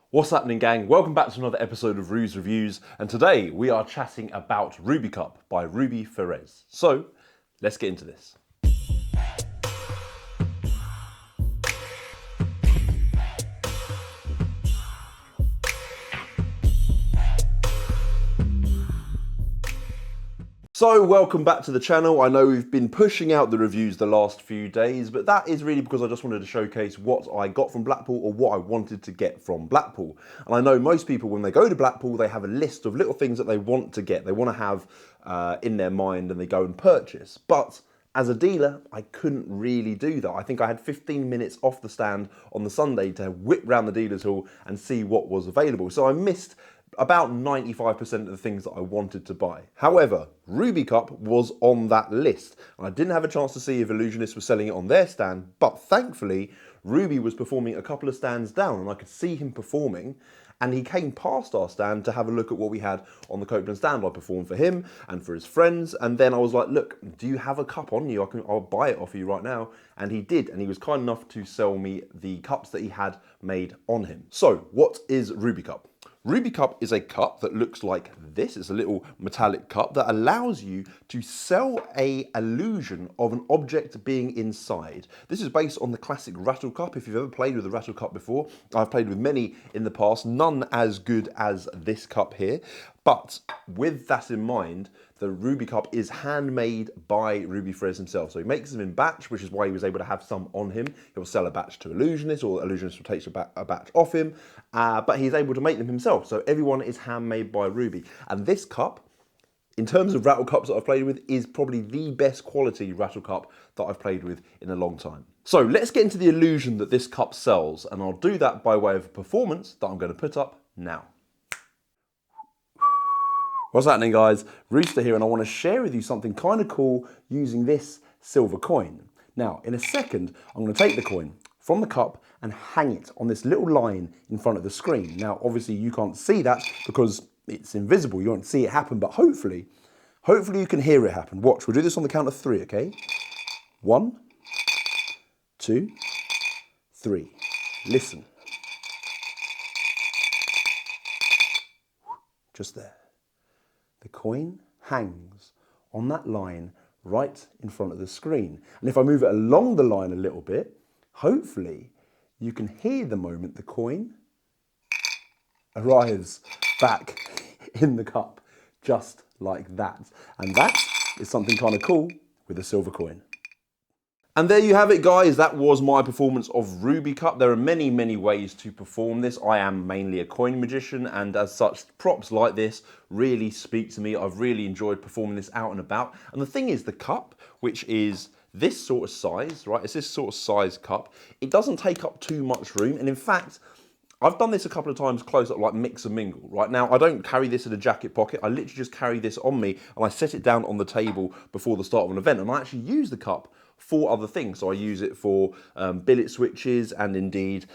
What's happening, gang? Welcome back to another episode of Ru's Reviews, and today we are chatting about Rubi Cup by Rubi Ferez. So, let's get into this. So welcome back to the channel. I know we've been pushing out the reviews the last few days, but that is really because I just wanted to showcase what I got from Blackpool or what I wanted to get from Blackpool. And I know most people, when they go to Blackpool, they have a list of little things that they want to get, they want to have in their mind, and they go and purchase. But as a dealer, I couldn't really do that. I think I had 15 minutes off the stand on the Sunday to whip round the dealer's hall and see what was available. So I missed about 95% of the things that I wanted to buy. However, Rubi Cup was on that list, and I didn't have a chance to see if Ellusionist was selling it on their stand, but thankfully, Rubi was performing a couple of stands down, and I could see him performing, and he came past our stand to have a look at what we had on the Copeland stand. I performed for him and for his friends, and then I was like, look, do you have a cup on you? I'll buy it off you right now. And he did, and he was kind enough to sell me the cups that he had made on him. So, what is Rubi Cup? Rubi Cup is a cup that looks like this. It's a little metallic cup that allows you to sell an illusion of an object being inside. This is based on the classic rattle cup. If you've ever played with a rattle cup before, I've played with many in the past, none as good as this cup here. But with that in mind, the Rubi Cup is handmade by Rubi Ferez himself. So he makes them in batch, which is why he was able to have some on him. He'll sell a batch to Ellusionist, or Ellusionist will take a batch off him. But he's able to make them himself. So everyone is handmade by Rubi. And this cup, in terms of rattle cups that I've played with, is probably the best quality rattle cup that I've played with in a long time. So let's get into the illusion that this cup sells. And I'll do that by way of a performance that I'm going to put up now. What's happening, guys? Rooster here, and I want to share with you something kind of cool using this silver coin. Now, in a second, I'm going to take the coin from the cup and hang it on this little line in front of the screen. Now, obviously, you can't see that because it's invisible. You won't see it happen, but hopefully you can hear it happen. Watch, we'll do this on the count of 3, okay? 1, 2, 3. Listen. Just there. The coin hangs on that line right in front of the screen. And if I move it along the line a little bit, hopefully you can hear the moment the coin arrives back in the cup, just like that. And that is something kind of cool with a silver coin. And there you have it, guys. That was my performance of Rubi Cup. There are many, many ways to perform this. I am mainly a coin magician, and as such, props like this really speak to me. I've really enjoyed performing this out and about. And the thing is, the cup, which is this sort of size, right? It's this sort of size cup. It doesn't take up too much room. And in fact, I've done this a couple of times close up, like mix and mingle. Right now, I don't carry this in a jacket pocket. I literally just carry this on me, and I set it down on the table before the start of an event. And I actually use the cup for other things. So I use it for billet switches and indeed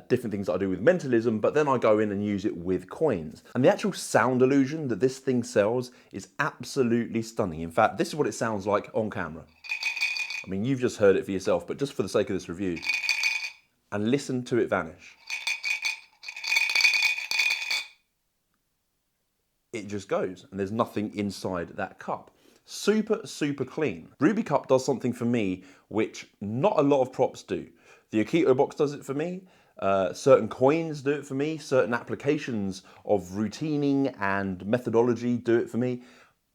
different things that I do with mentalism, but then I go in and use it with coins. And the actual sound illusion that this thing sells is absolutely stunning. In fact, this is what it sounds like on camera. I mean, you've just heard it for yourself, but just for the sake of this review, and listen to it vanish. It just goes, and there's nothing inside that cup. Super, super clean. Rubi Cup does something for me which not a lot of props do. The Akito box does it for me. Certain coins do it for me. Certain applications of routining and methodology do it for me.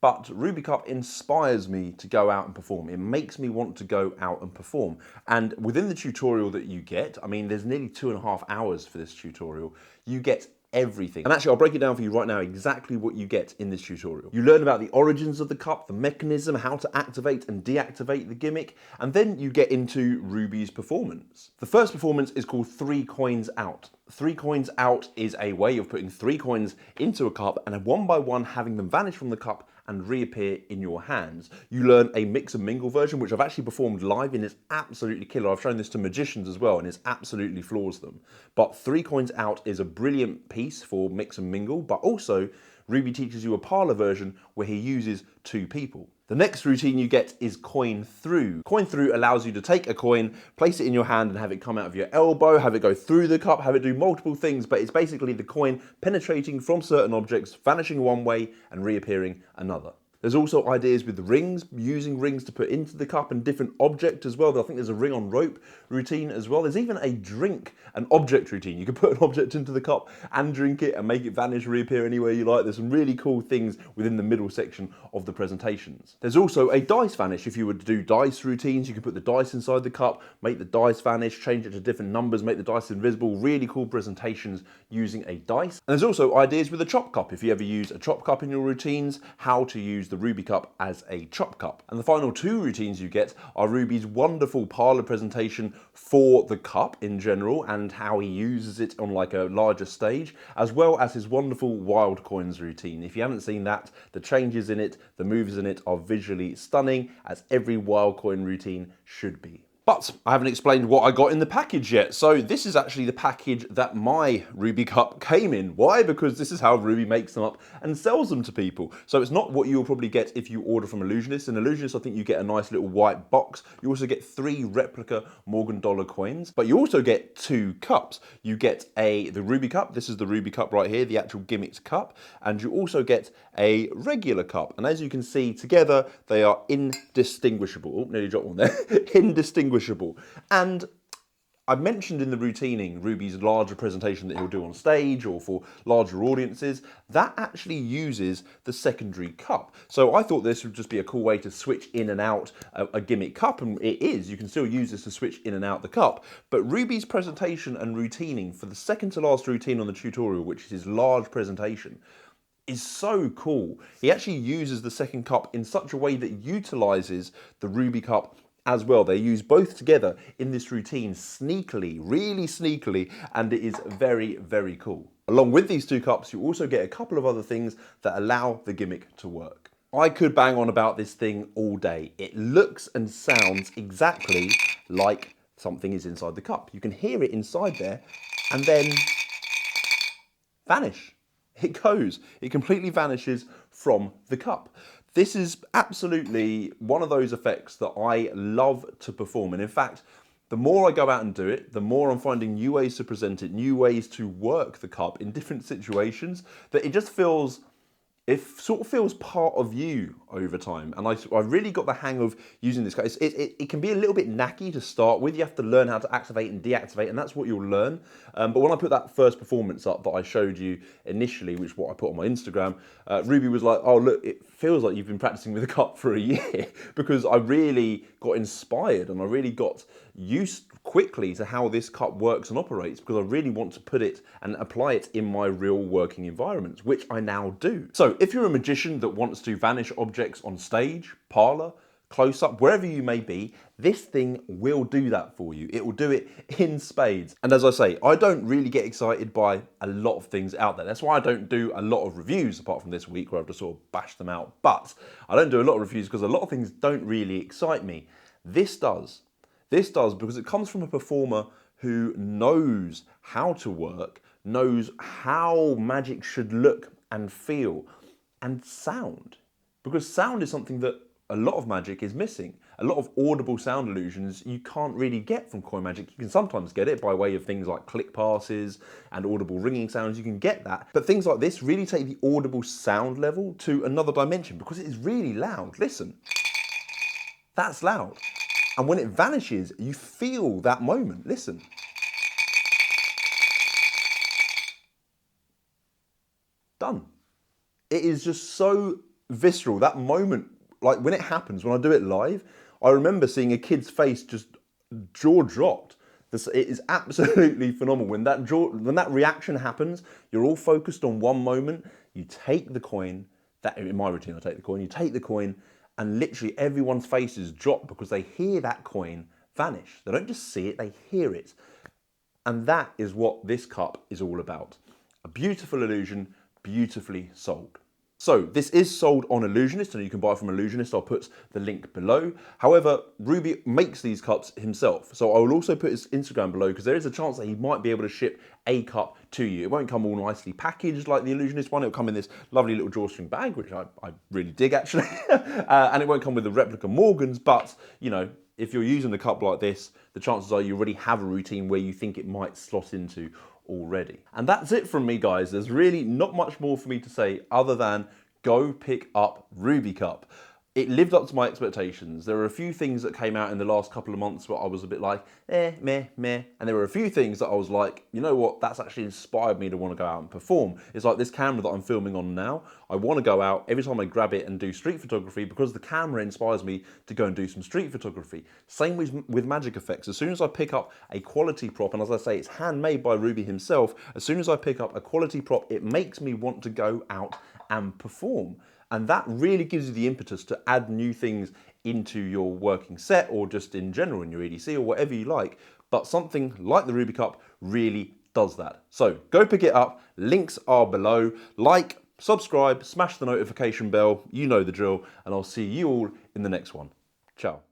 But Rubi Cup inspires me to go out and perform. It makes me want to go out and perform. And within the tutorial that you get, I mean, there's nearly 2.5 hours for this tutorial, you get everything. And actually, I'll break it down for you right now exactly what you get in this tutorial. You learn about the origins of the cup, the mechanism, how to activate and deactivate the gimmick, and then you get into Rubi's performance. The first performance is called 3 coins out. 3 coins out is a way of putting 3 coins into a cup and one by one having them vanish from the cup and reappear in your hands. You learn a mix and mingle version, which I've actually performed live and is absolutely killer. I've shown this to magicians as well, and it absolutely floors them. But 3 coins out is a brilliant piece for mix and mingle, but also Rubi teaches you a parlor version where he uses 2 people. The next routine you get is coin through. Coin through allows you to take a coin, place it in your hand and have it come out of your elbow, have it go through the cup, have it do multiple things, but it's basically the coin penetrating from certain objects, vanishing one way and reappearing another. There's also ideas with the rings, using rings to put into the cup and different objects as well. I think there's a ring on rope routine as well. There's even a drink, an object routine. You can put an object into the cup and drink it and make it vanish, reappear anywhere you like. There's some really cool things within the middle section of the presentations. There's also a dice vanish. If you were to do dice routines, you can put the dice inside the cup, make the dice vanish, change it to different numbers, make the dice invisible. Really cool presentations using a dice. And there's also ideas with a chop cup. If you ever use a chop cup in your routines, how to use the Rubi Cup as a chop cup. And the final two routines you get are Rubi's wonderful parlor presentation for the cup in general and how he uses it on like a larger stage, as well as his wonderful wild coins routine. If you haven't seen that, the changes in it, the moves in it are visually stunning, as every wild coin routine should be. But I haven't explained what I got in the package yet. So this is actually the package that my Rubi Cup came in. Why? Because this is how Rubi makes them up and sells them to people. So it's not what you'll probably get if you order from Ellusionist. In Ellusionist, I think you get a nice little white box. You also get 3 replica Morgan dollar coins, but you also get 2 cups. You get the Rubi Cup. This is the Rubi Cup right here, the actual gimmicked cup. And you also get a regular cup. And as you can see together, they are indistinguishable. Oh, nearly dropped one there. Indistinguishable. And I mentioned in the routining Rubi's larger presentation that he'll do on stage or for larger audiences, that actually uses the secondary cup. So I thought this would just be a cool way to switch in and out a gimmick cup, and it is. You can still use this to switch in and out the cup. But Rubi's presentation and routining for the second to last routine on the tutorial, which is his large presentation, is so cool. He actually uses the second cup in such a way that utilizes the Rubi Cup as well. They use both together in this routine sneakily, really sneakily, and it is very, very cool. Along with these 2 cups, you also get a couple of other things that allow the gimmick to work. I could bang on about this thing all day. It looks and sounds exactly like something is inside the cup. You can hear it inside there and then vanish. It goes. It completely vanishes from the cup. This is absolutely one of those effects that I love to perform. And in fact, the more I go out and do it, the more I'm finding new ways to present it, new ways to work the cup in different situations, that it just feels, it sort of feels part of you over time. And I really got the hang of using this. It can be a little bit knacky to start with. You have to learn how to activate and deactivate, and that's what you'll learn. But when I put that first performance up that I showed you initially, which is what I put on my Instagram, Rubi was like, oh look, it feels like you've been practicing with the cup for a year, because I really got inspired and I really got used quickly to how this cup works and operates, because I really want to put it and apply it in my real working environments, which I now do. So if you're a magician that wants to vanish objects on stage, parlor, close up, wherever you may be, this thing will do that for you. It will do it in spades. And as I say, I don't really get excited by a lot of things out there. That's why I don't do a lot of reviews apart from this week where I've just sort of bashed them out. But I don't do a lot of reviews because a lot of things don't really excite me. This does. This does, because it comes from a performer who knows how to work, knows how magic should look and feel and sound. Because sound is something that a lot of magic is missing. A lot of audible sound illusions you can't really get from coin magic. You can sometimes get it by way of things like click passes and audible ringing sounds. You can get that. But things like this really take the audible sound level to another dimension, because it is really loud. Listen, that's loud. And when it vanishes, you feel that moment. Listen. Done. It is just so visceral. That moment, like when it happens, when I do it live, I remember seeing a kid's face just jaw dropped. It is absolutely phenomenal. When that reaction happens, you're all focused on one moment. You take the coin, in my routine I take the coin, you take the coin, and literally everyone's faces drop because they hear that coin vanish. They don't just see it, they hear it. And that is what this cup is all about. A beautiful illusion, beautifully sold. So this is sold on Ellusionist and you can buy from Ellusionist. I'll put the link below. However, Rubi makes these cups himself. So I will also put his Instagram below because there is a chance that he might be able to ship a cup to you. It won't come all nicely packaged like the Ellusionist one. It'll come in this lovely little drawstring bag, which I really dig actually. And it won't come with the replica Morgans, but you know, if you're using the cup like this, the chances are you already have a routine where you think it might slot into already. And that's it from me, guys. There's really not much more for me to say other than go pick up Rubi Cup. It lived up to my expectations. There were a few things that came out in the last couple of months where I was a bit like, meh. And there were a few things that I was like, you know what, that's actually inspired me to want to go out and perform. It's like this camera that I'm filming on now. I want to go out every time I grab it and do street photography because the camera inspires me to go and do some street photography. Same with Magic Effects. As soon as I pick up a quality prop, and as I say, it's handmade by Rubi himself, as soon as I pick up a quality prop, it makes me want to go out and perform. And that really gives you the impetus to add new things into your working set or just in general in your EDC or whatever you like. But something like the Rubi Cup really does that. So go pick it up. Links are below. Like, subscribe, smash the notification bell. You know the drill. And I'll see you all in the next one. Ciao.